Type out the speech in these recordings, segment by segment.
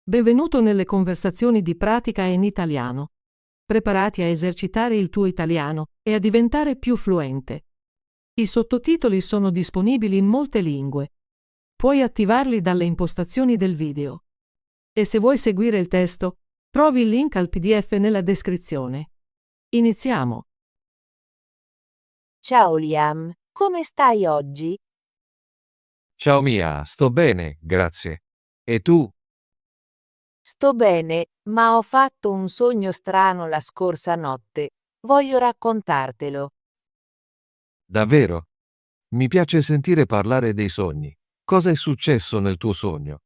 Benvenuto nelle conversazioni di pratica in italiano. Preparati a esercitare il tuo italiano e a diventare più fluente. I sottotitoli sono disponibili in molte lingue. Puoi attivarli dalle impostazioni del video. E se vuoi seguire il testo, trovi il link al PDF nella descrizione. Iniziamo. Ciao Liam, come stai oggi? Ciao Mia, sto bene, grazie. E tu? Sto bene, ma ho fatto un sogno strano la scorsa notte. Voglio raccontartelo. Davvero? Mi piace sentire parlare dei sogni. Cosa è successo nel tuo sogno?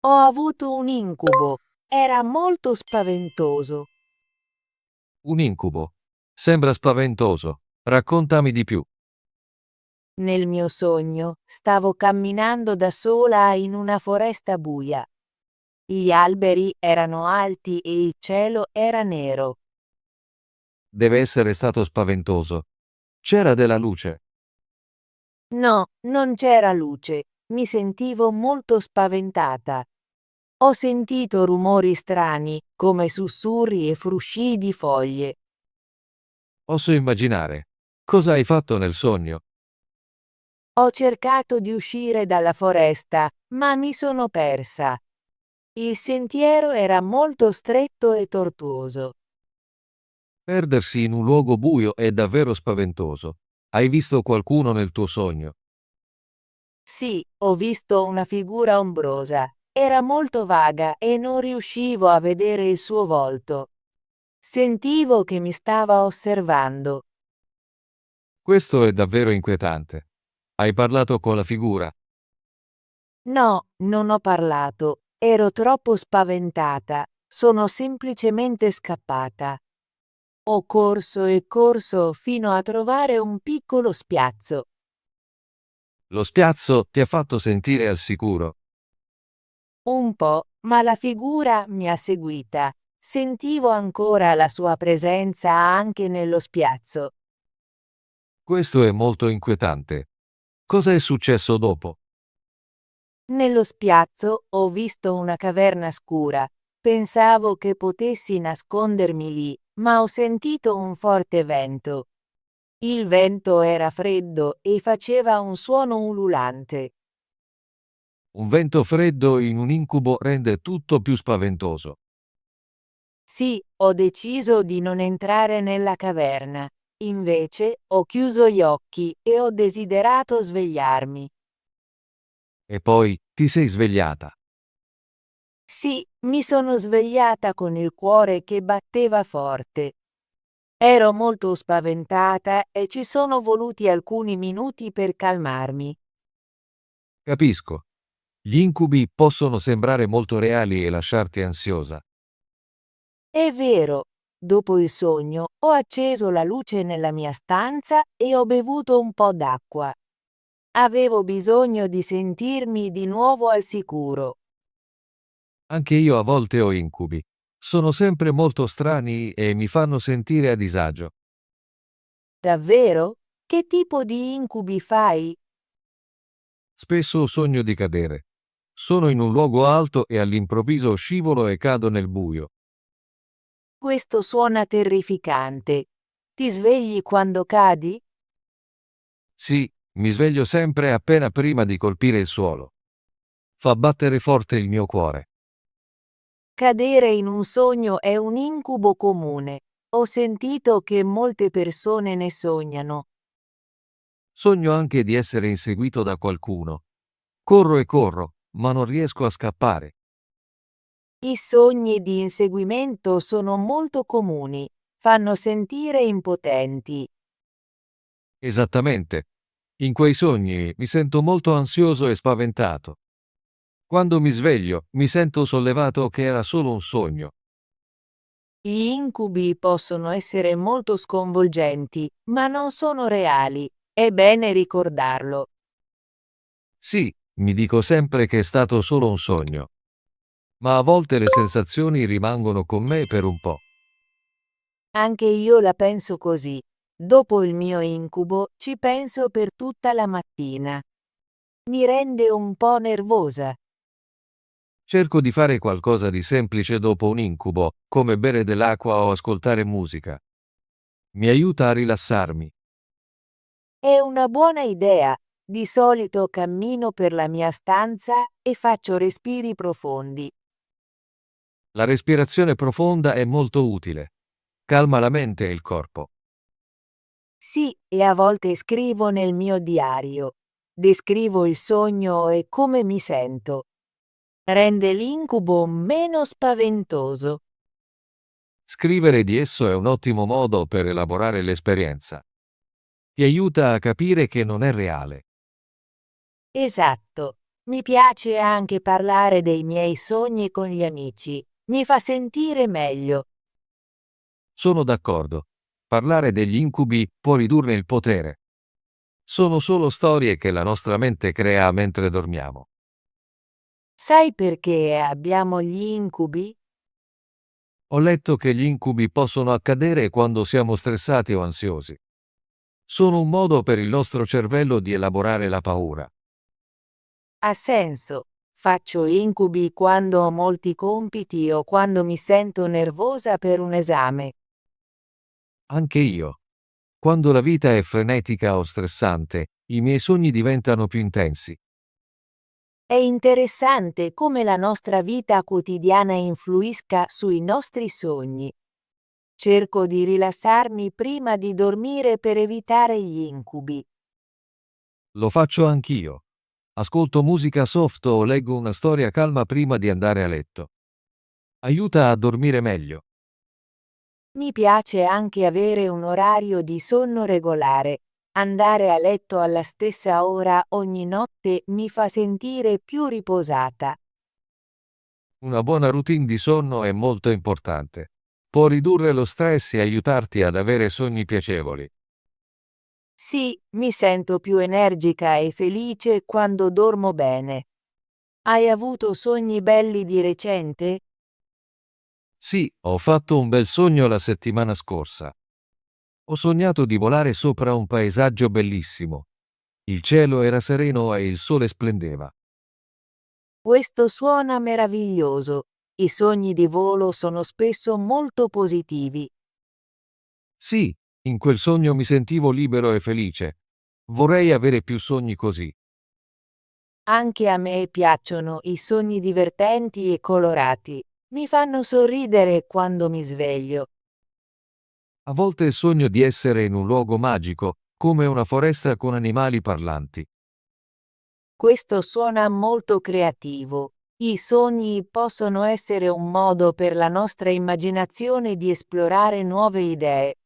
Ho avuto un incubo. Era molto spaventoso. Un incubo. Sembra spaventoso. Raccontami di più. Nel mio sogno stavo camminando da sola in una foresta buia. Gli alberi erano alti e il cielo era nero. Deve essere stato spaventoso. C'era della luce. No, non c'era luce. Mi sentivo molto spaventata. Ho sentito rumori strani, come sussurri e fruscii di foglie. Posso immaginare. Cosa hai fatto nel sogno? Ho cercato di uscire dalla foresta, ma mi sono persa. Il sentiero era molto stretto e tortuoso. Perdersi in un luogo buio è davvero spaventoso. Hai visto qualcuno nel tuo sogno? Sì, ho visto una figura ombrosa. Era molto vaga e non riuscivo a vedere il suo volto. Sentivo che mi stava osservando. Questo è davvero inquietante. Hai parlato con la figura? No, non ho parlato. Ero troppo spaventata. Sono semplicemente scappata. Ho corso e corso fino a trovare un piccolo spiazzo. Lo spiazzo ti ha fatto sentire al sicuro. Un po', ma la figura mi ha seguita. Sentivo ancora la sua presenza anche nello spiazzo. Questo è molto inquietante. Cosa è successo dopo? Nello spiazzo ho visto una caverna scura. Pensavo che potessi nascondermi lì, ma ho sentito un forte vento. Il vento era freddo e faceva un suono ululante. Un vento freddo in un incubo rende tutto più spaventoso. Sì, ho deciso di non entrare nella caverna. Invece, ho chiuso gli occhi e ho desiderato svegliarmi. E poi ti sei svegliata. Sì, mi sono svegliata con il cuore che batteva forte. Ero molto spaventata e ci sono voluti alcuni minuti per calmarmi. Capisco. Gli incubi possono sembrare molto reali e lasciarti ansiosa. È vero, dopo il sogno ho acceso la luce nella mia stanza e ho bevuto un po' d'acqua. Avevo bisogno di sentirmi di nuovo al sicuro. Anche io a volte ho incubi. Sono sempre molto strani e mi fanno sentire a disagio. Davvero? Che tipo di incubi fai? Spesso sogno di cadere. Sono in un luogo alto e all'improvviso scivolo e cado nel buio. Questo suona terrificante. Ti svegli quando cadi? Sì, mi sveglio sempre appena prima di colpire il suolo. Fa battere forte il mio cuore. Cadere in un sogno è un incubo comune. Ho sentito che molte persone ne sognano. Sogno anche di essere inseguito da qualcuno. Corro e corro, ma non riesco a scappare. I sogni di inseguimento sono molto comuni. Fanno sentire impotenti. Esattamente. In quei sogni mi sento molto ansioso e spaventato. Quando mi sveglio, mi sento sollevato che era solo un sogno. Gli incubi possono essere molto sconvolgenti, ma non sono reali. È bene ricordarlo. Sì, mi dico sempre che è stato solo un sogno. Ma a volte le sensazioni rimangono con me per un po'. Anche io la penso così. Dopo il mio incubo ci penso per tutta la mattina. Mi rende un po' nervosa. Cerco di fare qualcosa di semplice dopo un incubo, come bere dell'acqua o ascoltare musica. Mi aiuta a rilassarmi. È una buona idea. Di solito cammino per la mia stanza e faccio respiri profondi. La respirazione profonda è molto utile. Calma la mente e il corpo. Sì, e a volte scrivo nel mio diario. Descrivo il sogno e come mi sento. Rende l'incubo meno spaventoso. Scrivere di esso è un ottimo modo per elaborare l'esperienza. Ti aiuta a capire che non è reale. Esatto. Mi piace anche parlare dei miei sogni con gli amici. Mi fa sentire meglio. Sono d'accordo. Parlare degli incubi può ridurne il potere. Sono solo storie che la nostra mente crea mentre dormiamo. Sai perché abbiamo gli incubi? Ho letto che gli incubi possono accadere quando siamo stressati o ansiosi. Sono un modo per il nostro cervello di elaborare la paura. Ha senso. Faccio incubi quando ho molti compiti o quando mi sento nervosa per un esame. Anche io. Quando la vita è frenetica o stressante, i miei sogni diventano più intensi. È interessante come la nostra vita quotidiana influisca sui nostri sogni. Cerco di rilassarmi prima di dormire per evitare gli incubi. Lo faccio anch'io. Ascolto musica soft o leggo una storia calma prima di andare a letto. Aiuta a dormire meglio. Mi piace anche avere un orario di sonno regolare. Andare a letto alla stessa ora ogni notte mi fa sentire più riposata. Una buona routine di sonno è molto importante. Può ridurre lo stress e aiutarti ad avere sogni piacevoli. Sì, mi sento più energica e felice quando dormo bene. Hai avuto sogni belli di recente? Sì, ho fatto un bel sogno la settimana scorsa. Ho sognato di volare sopra un paesaggio bellissimo. Il cielo era sereno e il sole splendeva. Questo suona meraviglioso. I sogni di volo sono spesso molto positivi. Sì, in quel sogno mi sentivo libero e felice. Vorrei avere più sogni così. Anche a me piacciono i sogni divertenti e colorati. Mi fanno sorridere quando mi sveglio. A volte sogno di essere in un luogo magico, come una foresta con animali parlanti. Questo suona molto creativo. I sogni possono essere un modo per la nostra immaginazione di esplorare nuove idee.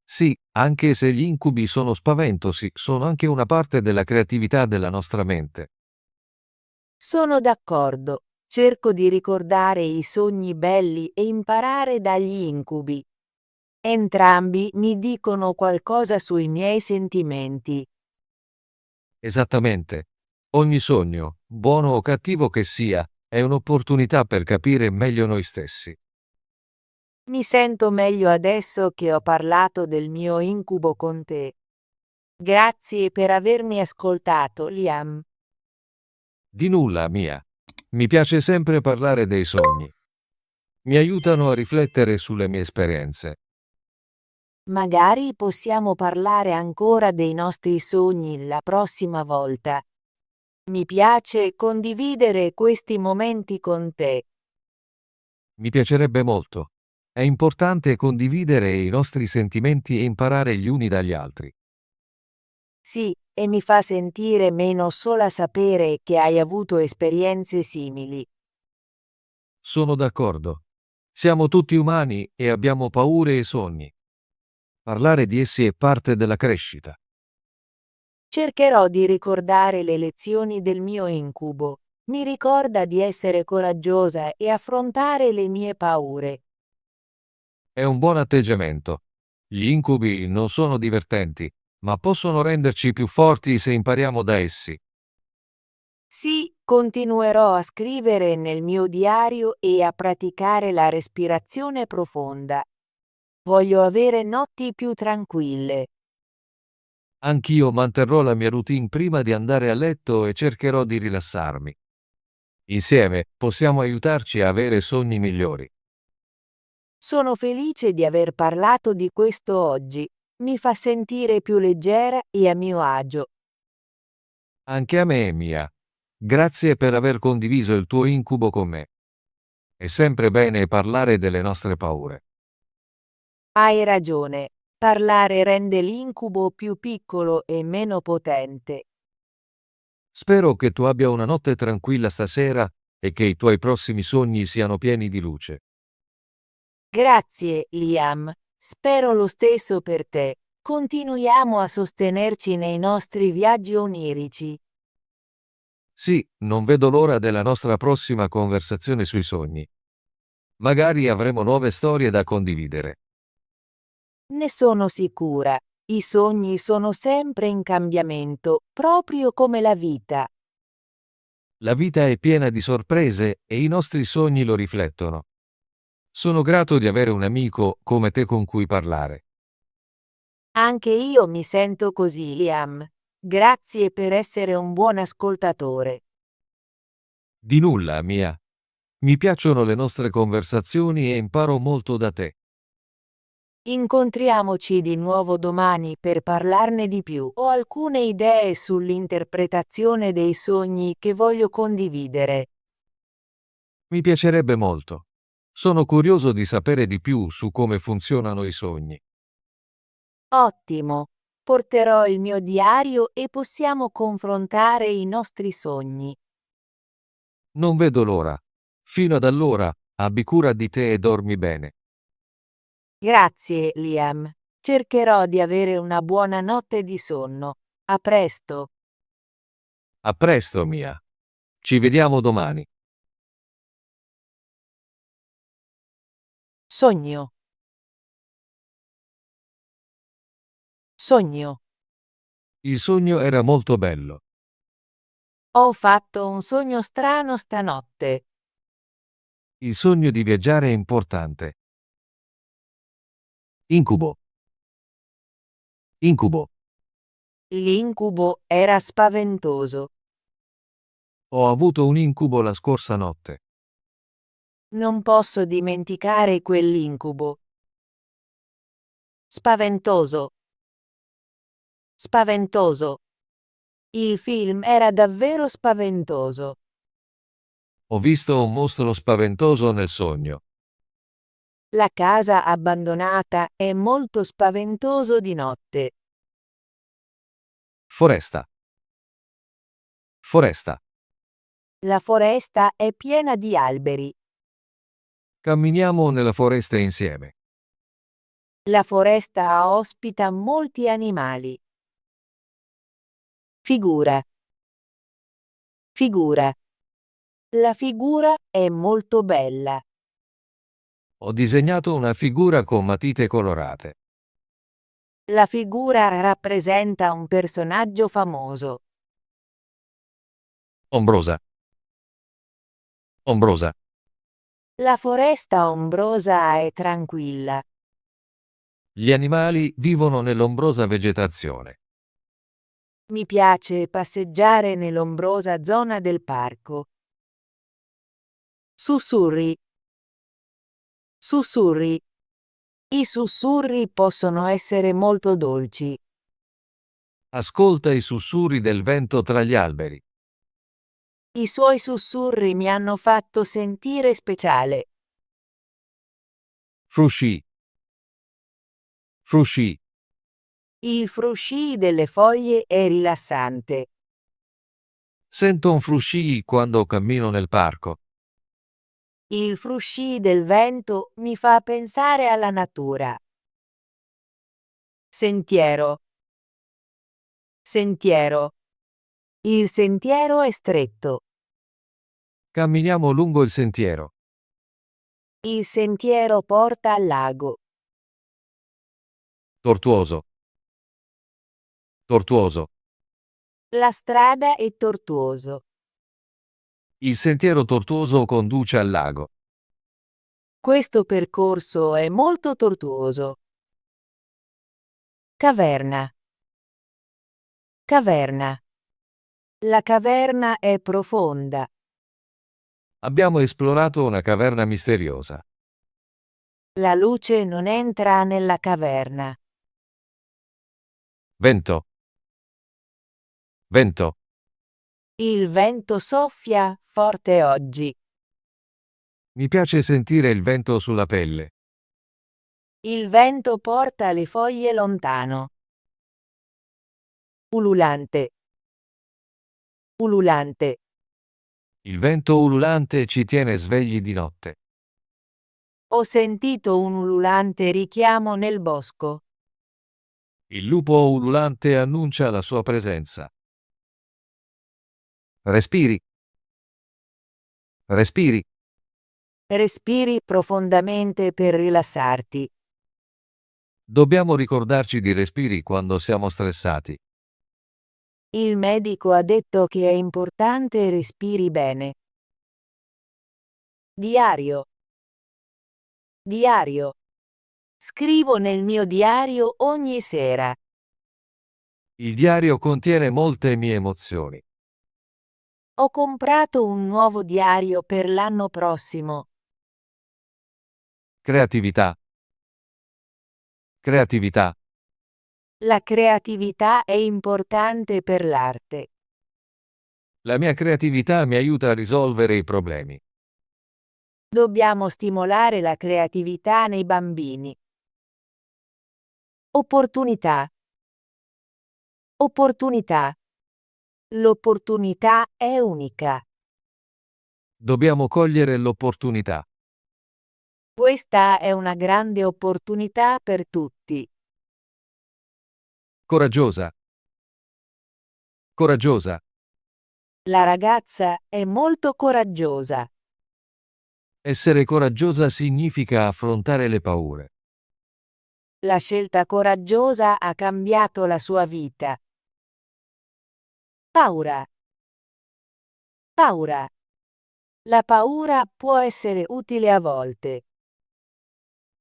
Sì, anche se gli incubi sono spaventosi, sono anche una parte della creatività della nostra mente. Sono d'accordo. Cerco di ricordare i sogni belli e imparare dagli incubi. Entrambi mi dicono qualcosa sui miei sentimenti. Esattamente. Ogni sogno, buono o cattivo che sia, è un'opportunità per capire meglio noi stessi. Mi sento meglio adesso che ho parlato del mio incubo con te. Grazie per avermi ascoltato, Liam. Di nulla, Mia. Mi piace sempre parlare dei sogni. Mi aiutano a riflettere sulle mie esperienze. Magari possiamo parlare ancora dei nostri sogni la prossima volta. Mi piace condividere questi momenti con te. Mi piacerebbe molto. È importante condividere i nostri sentimenti e imparare gli uni dagli altri. Sì, e mi fa sentire meno sola sapere che hai avuto esperienze simili. Sono d'accordo. Siamo tutti umani e abbiamo paure e sogni. Parlare di essi è parte della crescita. Cercherò di ricordare le lezioni del mio incubo. Mi ricorda di essere coraggiosa e affrontare le mie paure. È un buon atteggiamento. Gli incubi non sono divertenti, ma possono renderci più forti se impariamo da essi. Sì, continuerò a scrivere nel mio diario e a praticare la respirazione profonda. Voglio avere notti più tranquille. Anch'io manterrò la mia routine prima di andare a letto e cercherò di rilassarmi. Insieme possiamo aiutarci a avere sogni migliori. Sono felice di aver parlato di questo oggi. Mi fa sentire più leggera e a mio agio. Anche a me, Mia. Grazie per aver condiviso il tuo incubo con me. È sempre bene parlare delle nostre paure. Hai ragione. Parlare rende l'incubo più piccolo e meno potente. Spero che tu abbia una notte tranquilla stasera e che i tuoi prossimi sogni siano pieni di luce. Grazie, Liam. Spero lo stesso per te. Continuiamo a sostenerci nei nostri viaggi onirici. Sì, non vedo l'ora della nostra prossima conversazione sui sogni. Magari avremo nuove storie da condividere. Ne sono sicura. I sogni sono sempre in cambiamento, proprio come la vita. La vita è piena di sorprese e i nostri sogni lo riflettono. Sono grato di avere un amico come te con cui parlare. Anche io mi sento così, Liam. Grazie per essere un buon ascoltatore. Di nulla, Mia. Mi piacciono le nostre conversazioni e imparo molto da te. Incontriamoci di nuovo domani per parlarne di più. Ho alcune idee sull'interpretazione dei sogni che voglio condividere. Mi piacerebbe molto. Sono curioso di sapere di più su come funzionano i sogni. Ottimo. Porterò il mio diario e possiamo confrontare i nostri sogni. Non vedo l'ora. Fino ad allora, abbi cura di te e dormi bene. Grazie, Liam. Cercherò di avere una buona notte di sonno. A presto. A presto, Mia. Ci vediamo domani. Sogno. Sogno. Il sogno era molto bello. Ho fatto un sogno strano stanotte. Il sogno di viaggiare è importante. Incubo. Incubo. L'incubo era spaventoso. Ho avuto un incubo la scorsa notte. Non posso dimenticare quell'incubo. Spaventoso. Spaventoso. Il film era davvero spaventoso. Ho visto un mostro spaventoso nel sogno. La casa abbandonata è molto spaventoso di notte. Foresta. Foresta. La foresta è piena di alberi. Camminiamo nella foresta insieme. La foresta ospita molti animali. Figura. Figura. La figura è molto bella. Ho disegnato una figura con matite colorate. La figura rappresenta un personaggio famoso. Ombrosa. Ombrosa. La foresta ombrosa è tranquilla. Gli animali vivono nell'ombrosa vegetazione. Mi piace passeggiare nell'ombrosa zona del parco. Sussurri. Sussurri. I sussurri possono essere molto dolci. Ascolta i sussurri del vento tra gli alberi. I suoi sussurri mi hanno fatto sentire speciale. Frusci. Frusci. Il frusci delle foglie è rilassante. Sento un frusci quando cammino nel parco. Il frusci del vento mi fa pensare alla natura. Sentiero. Sentiero. Il sentiero è stretto. Camminiamo lungo il sentiero. Il sentiero porta al lago. Tortuoso. Tortuoso. La strada è tortuoso. Il sentiero tortuoso conduce al lago. Questo percorso è molto tortuoso. Caverna. Caverna. La caverna è profonda. Abbiamo esplorato una caverna misteriosa. La luce non entra nella caverna. Vento. Vento. Il vento soffia forte oggi. Mi piace sentire il vento sulla pelle. Il vento porta le foglie lontano. Ululante. Ululante. Il vento ululante ci tiene svegli di notte. Ho sentito un ululante richiamo nel bosco. Il lupo ululante annuncia la sua presenza. Respiri. Respiri. Respiri profondamente per rilassarti. Dobbiamo ricordarci di respiri quando siamo stressati. Il medico ha detto che è importante respiri bene. Diario. Diario. Scrivo nel mio diario ogni sera. Il diario contiene molte mie emozioni. Ho comprato un nuovo diario per l'anno prossimo. Creatività. Creatività. La creatività è importante per l'arte. La mia creatività mi aiuta a risolvere i problemi. Dobbiamo stimolare la creatività nei bambini. Opportunità. Opportunità. L'opportunità è unica. Dobbiamo cogliere l'opportunità. Questa è una grande opportunità per tutti. Coraggiosa. Coraggiosa. La ragazza è molto coraggiosa. Essere coraggiosa significa affrontare le paure. La scelta coraggiosa ha cambiato la sua vita. Paura. Paura. La paura può essere utile a volte.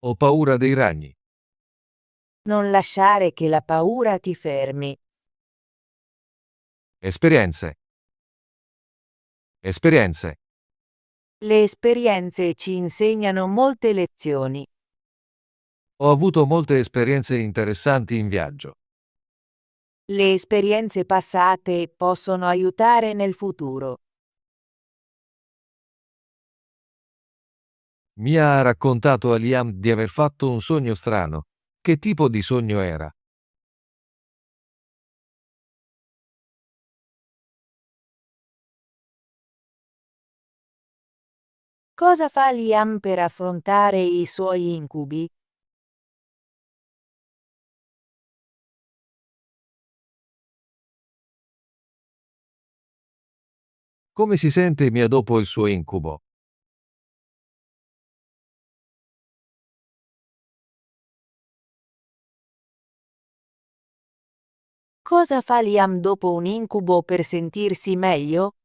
Ho paura dei ragni. Non lasciare che la paura ti fermi. Esperienze. Esperienze. Le esperienze ci insegnano molte lezioni. Ho avuto molte esperienze interessanti in viaggio. Le esperienze passate possono aiutare nel futuro. Mia ha raccontato a Liam di aver fatto un sogno strano. Che tipo di sogno era? Cosa fa Liam per affrontare i suoi incubi? Come si sente Mia dopo il suo incubo? Cosa fa Liam dopo un incubo per sentirsi meglio?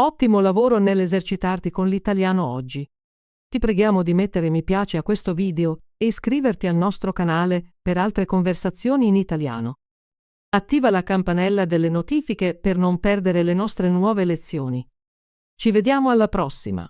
Ottimo lavoro nell'esercitarti con l'italiano oggi. Ti preghiamo di mettere mi piace a questo video e iscriverti al nostro canale per altre conversazioni in italiano. Attiva la campanella delle notifiche per non perdere le nostre nuove lezioni. Ci vediamo alla prossima!